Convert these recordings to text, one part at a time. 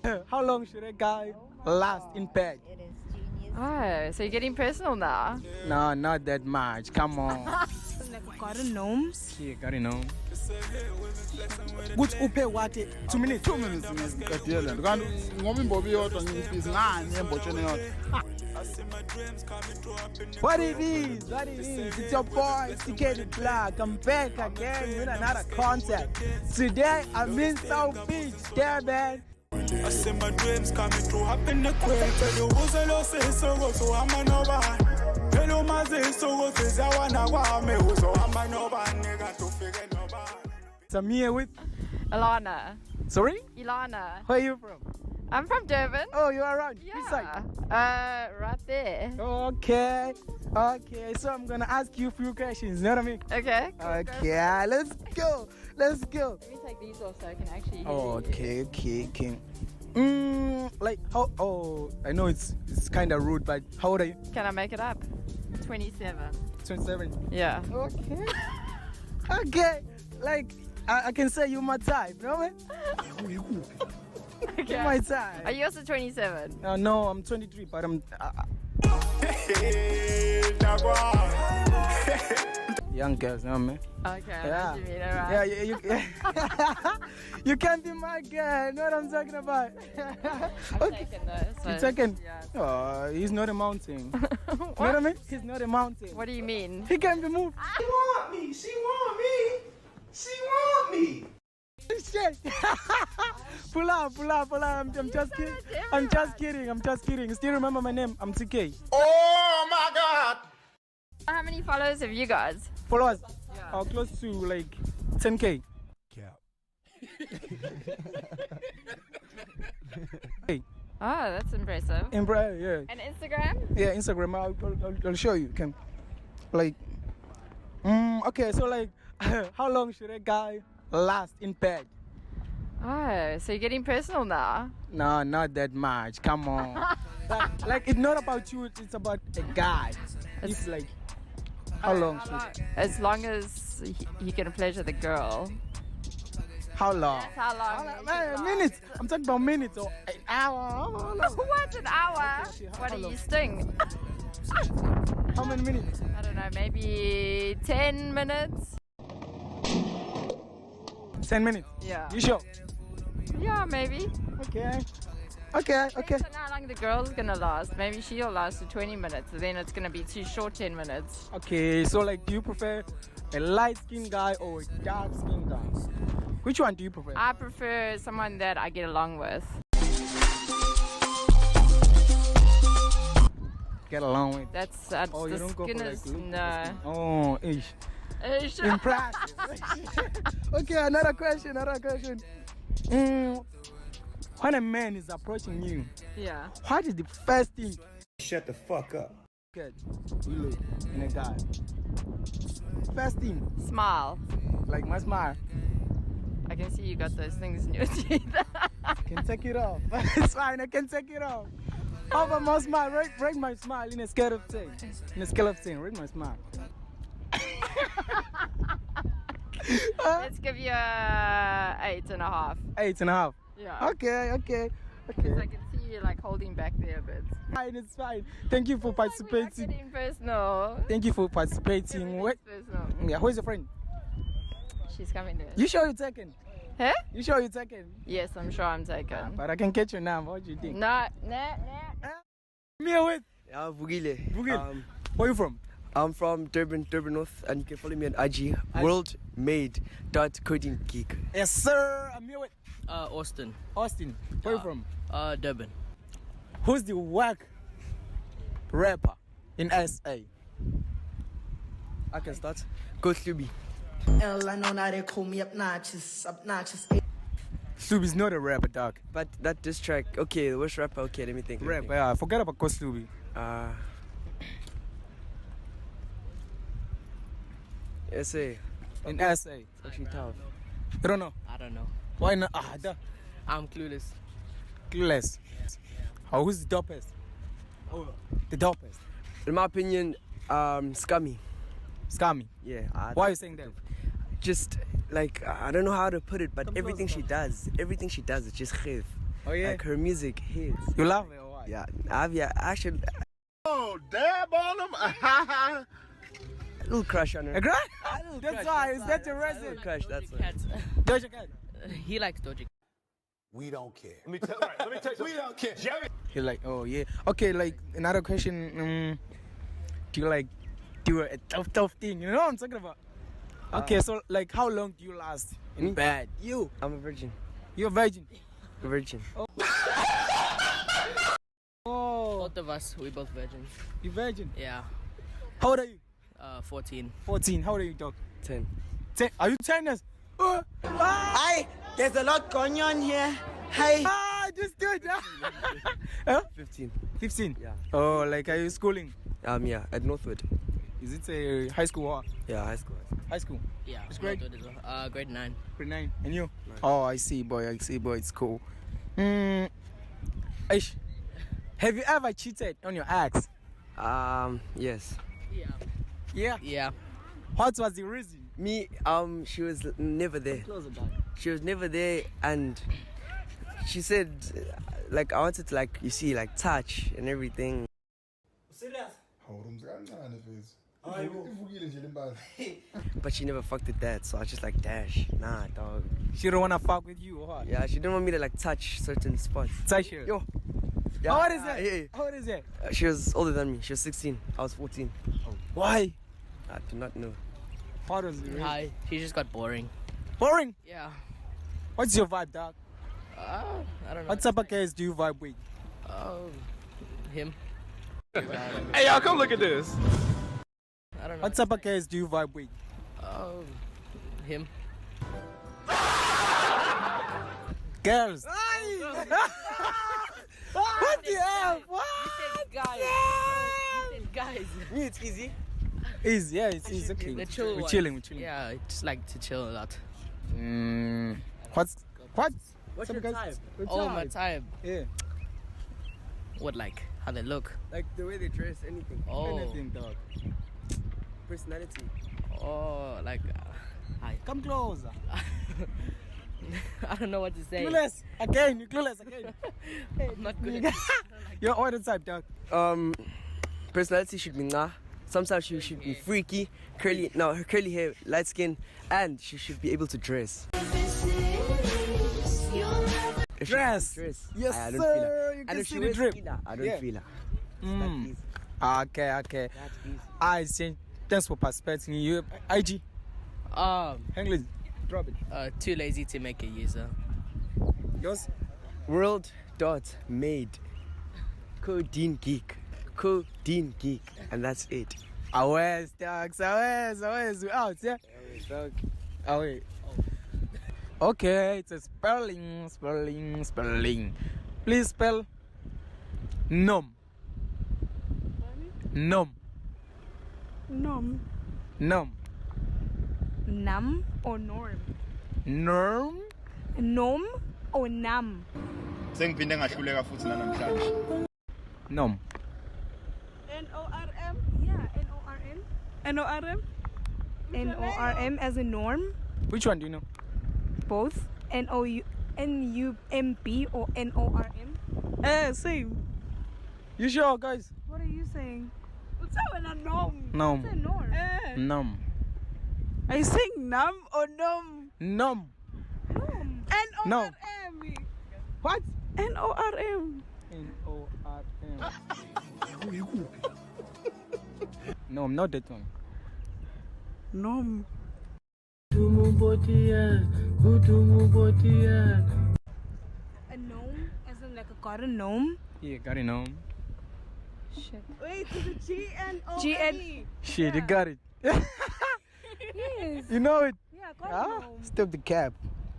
How long should a guy last in bed? It is genius. Oh, so you're getting personal now. No, not that much. Come on. Garden gnomes. Yeah, got it now. Good upe wate 2 minutes. 2 minutes ngizikadiyela kanti ngoba imbobi yodwa ngiyibhizi ngani embotsheni yodwa. What it is, it's your boy CK the Black. I'm back again with another concept. Today I'm in South Beach, Durban. I see my dreams coming true, happen the quick. You was a loss, so go to Amanova. Hello, my so go to Zawana, me who's so Amanova, nigga to figure nobody. So I'm here with Ilana. Sorry? Ilana. Where are you from? I'm from Durban. Oh, you're around. Yeah. Which side? Right there. Okay. So I'm gonna ask you a few questions. You know what I mean? Okay. Okay. Let's go. Let me take these off so I can actually hear you. Okay. Like how? Oh, I know it's kind of rude, but how old are you? Can I make it up? 27. 27. Yeah. Okay. Okay. Like I can say you're my type. You know what I mean? Okay. You're my type. Are you also 27? No, I'm 23, but I'm young girls, you know what I mean? Okay. Yeah. What you mean, alright. Yeah. You can't be my girl. You know what I'm talking about? I'm taken though. So You taken? Yeah. Oh, he's not a mountain. You know what I mean? He's not a mountain. What do you mean? He can be moved. She want me. She want me. Shit. Pull up. I'm just kidding. I'm just kidding. Still remember my name? I'm TK. Oh my God. How many followers have you guys? Followers? Yeah. Close to like 10K. Hey. Oh, that's impressive. Yeah. And Instagram? Yeah, Instagram. I'll show you. Can like. Okay, so like, how long should a guy last in bed? Oh, so you're getting personal now. No, not that much. Come on. like it's not about you. It's about a guy. It's like how long? As long as he can pleasure the girl. How long? That's how long. it should last. Minutes. I'm talking about minutes or an hour. What, an hour? What How are long? you sting? How many minutes? I don't know, maybe 10 minutes? 10 minutes. Yeah. You sure? Yeah, maybe. Okay. Depends on how long the girl's gonna last. Maybe she'll last for 20 minutes, and then it's gonna be too short 10 minutes. Okay, so like, do you prefer a light-skinned guy or a dark-skinned guy? Which one do you prefer? I prefer someone that I get along with. Get along with. That's Oh, you the don't go for skin like is look. no. Oh, ish. Impressive. Okay, another question. When a man is approaching you, Yeah. what is the first thing Shut the fuck up. you look in a guy? First thing, Smile. like my smile. I can see you got those things in your teeth. I can take it off. It's fine, I can take it off. How about my smile? Rate my smile in a scale of 10. In a scale of 10, rate my smile. Let's give you a 8.5. 8.5. Yeah. Okay. Because I can see you like holding back there a bit. Fine, it's fine. Thank you for We're not participating. getting personal. Thank you for participating. Wait, Personal. yeah, who's your friend? She's coming there. You sure you're taken? Huh? You sure you're taken? Yes, I'm sure I'm taken. But I can get your number. What do you think? No. Me with Yeah, Vugile. Bugil. Where you from? I'm from Durban North, and you can follow me on IG, worldmade.codinggeek. Yes, sir. I'm here with Austin. Austin. Where you from? Durban. Who's the whack rapper in SA? I can start. Go Sluby. I know now they call me obnoxious. Sluby's not a rapper, dog. But that diss track, okay, the worst rapper, okay, let me think. Rapper, yeah. Forget about Sluby. SA. In SA. It's actually tough. You don't know? I don't know. Why not? I'm clueless. Clueless. Oh, who's the dopest? Oh, the dopest. In my opinion, Scummy. Scammy. Yeah. Why are you saying that? Just, like, I don't know how to put it, but everything she does is just khif. Oh yeah. Like her music hits. You love it or what? Yeah, actually Oh, dab on him. a little crush on her. A girl? little That's crush, why. that's Is why, that your that's why, reason? little crush, that's why. Cat. Doja Cat. He likes Doja. We don't care. Let me tell you, we don't care. Jerry. You're like, oh yeah. Okay, like another question. Do you like do a tough thing? You know what I'm talking about? Okay, so like how long do you last in Me? bed? You. I'm a virgin. You're a virgin. A virgin. Oh. Both of us, we both virgins. You virgin. Yeah. How old are you? 14. 14. How old are you, dog? 10. 10. Are you 10 years? Hi, there's a lot going on here. Hi. Just do it. Huh? 15. 15. Yeah. Oh, like are you schooling? Yeah, at Northwood. Is it a high school or Yeah, high school. high school? Yeah. Which grade? Grade 9. Grade 9. And you? 9. Oh, I see, boy. I see, boy. It's cool. Ish. Have you ever cheated on your ex? Yes. Yeah. Yeah. Yeah. What was the reason? Me, she was never there. Close it down. She was never there, and she said, like, I wanted to, like, you see, like, touch and everything. But she never fucked with that, so I was just like, dash, nah, dog. She don't wanna fuck with you or what? Yeah, she didn't want me to, like, touch certain spots. Touch her. Yo. How old is that? Yeah. How old is that? She was older than me. She was 16. I was 14. Why? I do not know. How old is it? Hi. She just got boring. Boring. Yeah. What's your vibe, dog? I don't know. What type of guys do you vibe with? Him. Hey, y'all, come look at this. I don't know. What type of guys do you vibe with? Him. Girls. What the hell? What? Guys. Guys. Me, it's easy. Easy, yeah, it's okay. The chill We're ones. chilling. Yeah, I just like to chill a lot. What? What's Some your guys- type? Oh, my type. Yeah. What, like, how they look? Like, the way they dress, anything. Oh. Anything, dog. Personality. Oh, like, hi. Come closer. I don't know what to say. Clueless again. You clueless again. I'm not good at You're all the type, dog. Personality should be nah. Sometimes she should be freaky, curly. No, her curly hair, light skin, and she should be able to dress. If she Dress. can dress. Yes, I don't sir. feel her. You And can if see she the wears drip. skinner, I don't Yeah. feel her. It's that easy. Okay. That's easy. I see. Thanks for participating. You IG. English. Drop it. Too lazy to make a user. Yours. World.made. Codeine geek. Codeine geek. And that's it. Awes, dogs. Awes. We out, yeah? Away. Okay, it's a spelling. Please spell nom. Nom. Nom. Nam or norm? Norm. Nom or nam? Sengiphinde ngahluleka futhi namhlanje. Nom. N-O-R-M? Yeah, N-O-R-M. N-O-R-M? N-O-R-M as a norm? Which one do you know? Both. N-O-U-N-U-M-B or N-O-R-M? Same. You sure, guys? What are you saying? What's up with a nom? Nom. What's a norm? Nom. Are you saying nam or nom? Nom. Nom. No. N-O-R-M. What? N-O-R-M. N-O-R-M. No, not that one. Nom. A gnome, as in like a garden gnome? Yeah, got it, nom. Shit. Wait, is it G-N-O-M-E? G-N. Shit, you got it. Yes. You know it? Yeah, garden gnome. Stop the cap.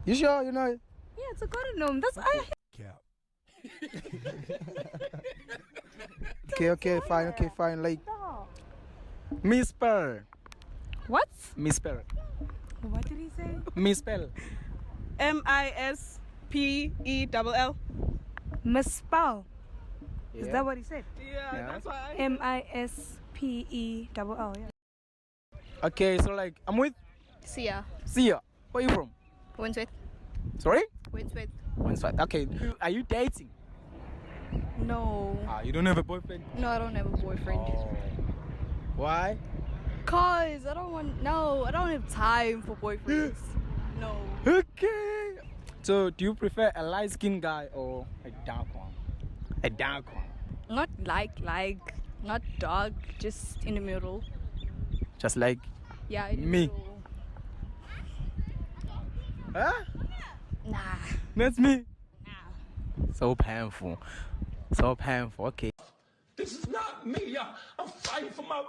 You sure you know it? Yeah, it's a garden gnome. That's Cap. Okay, fine. Like, misspell. What? Misspell. What did he say? Misspell. M-I-S-P-E-L-L. Misspell. Is Yeah. that what he said? Yeah, that's why I... M-I-S-P-E-L-L. Yeah. Okay, so like, I'm with Sia. Sia. Where you from? Winsworth. Sorry? Winsworth. One swipe. Okay. Are you dating? No. You don't have a boyfriend? No, I don't have a boyfriend. Why? Cause I don't have time for boyfriends. No. Okay. So, do you prefer a light-skinned guy or a dark one? A dark one. Not not dark, just in the middle. Just like Yeah, in the me. middle. Huh? Nah. That's me. Nah. So painful. So painful. Okay. This is not me. I'm fighting for my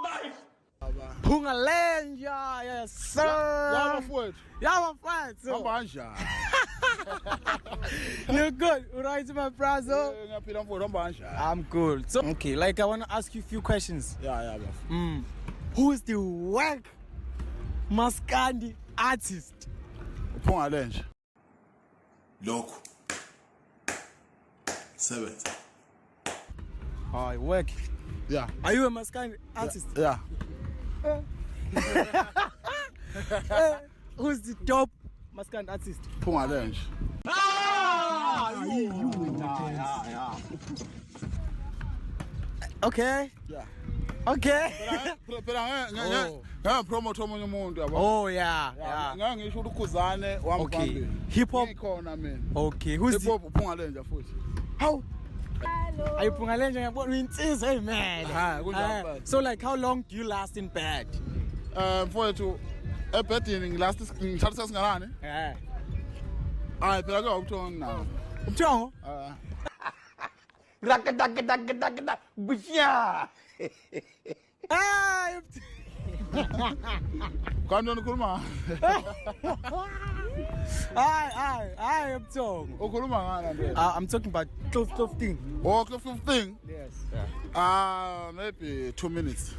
life. PHUNGALENJA, yes sir. Yeah, my Yeah, my friend. So, Hambanja. you're good. Right, my brother. Ngaphila mfowethu hambanja. I'm good. So, okay, like I want to ask you a few questions. Yeah, Who is the whack Maskandi artist? PHUNGALENJA. Lokhu. Seventh. Oh, work. Yeah. Are you a Maskandi artist? Yeah. Who's the top Maskandi artist? PHUNGALENJA. Okay. Yeah. Okay. Phela ngapromote omunye umuntu yabo. Oh yeah. Ngangisho ukhuzane wami Okay. phambili. Hip hop. Ikhona mina. Okay. Who's Hip the hop PHUNGALENJA futhi. how? Are you PHUNGALENJA ngiyabona insizwa man. Kunjani? So like how long do you last in bed? Mfowethu ebhedini ngithatha singanani? Hayi phela ke awuthoni nawo. Umthongo? Ah, Kanti ukhuluma? Hi, umthongo. Ukhuluma ngani nje? I'm talking about close thing. Oh, 15. Yes. Maybe 2 minutes.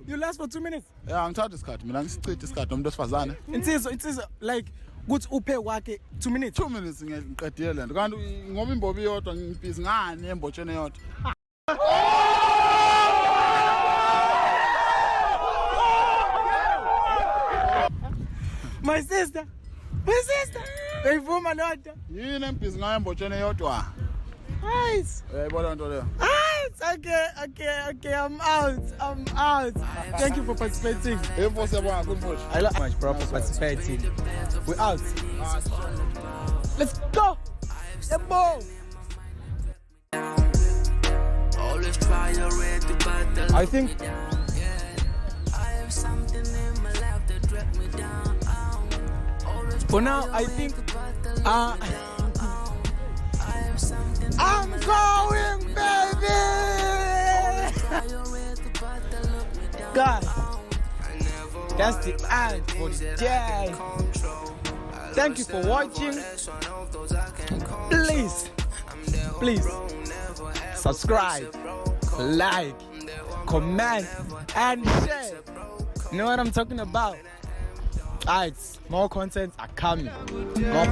You last for 2 minutes. Yeah, ngithatha isikhathi mina ngisichitha isikhathi nomuntu osifazane. Insizwa like kuthi uphe kwakhe 2 minutes. 2 minutes ngiqedile lento. Kanti ngoba imbobi yodwa ngibhizi ngani embotsheni yodwa. My sister. Uyivuma lodwa. Yini embhizi ngayo embotsheni yodwa? Nice. Uyayibona into leyo. Okay, I'm out. Thank you for participating. Info siyabonga kumfowethu. I love much, bro, for participating. We're out. Let's go. The ball. I think. For now, I think. I'm going, baby. God, that's the end for the day. Thank you for watching. Please subscribe, like, comment, and share. You know what I'm talking about? Alright, more content are coming. Yeah.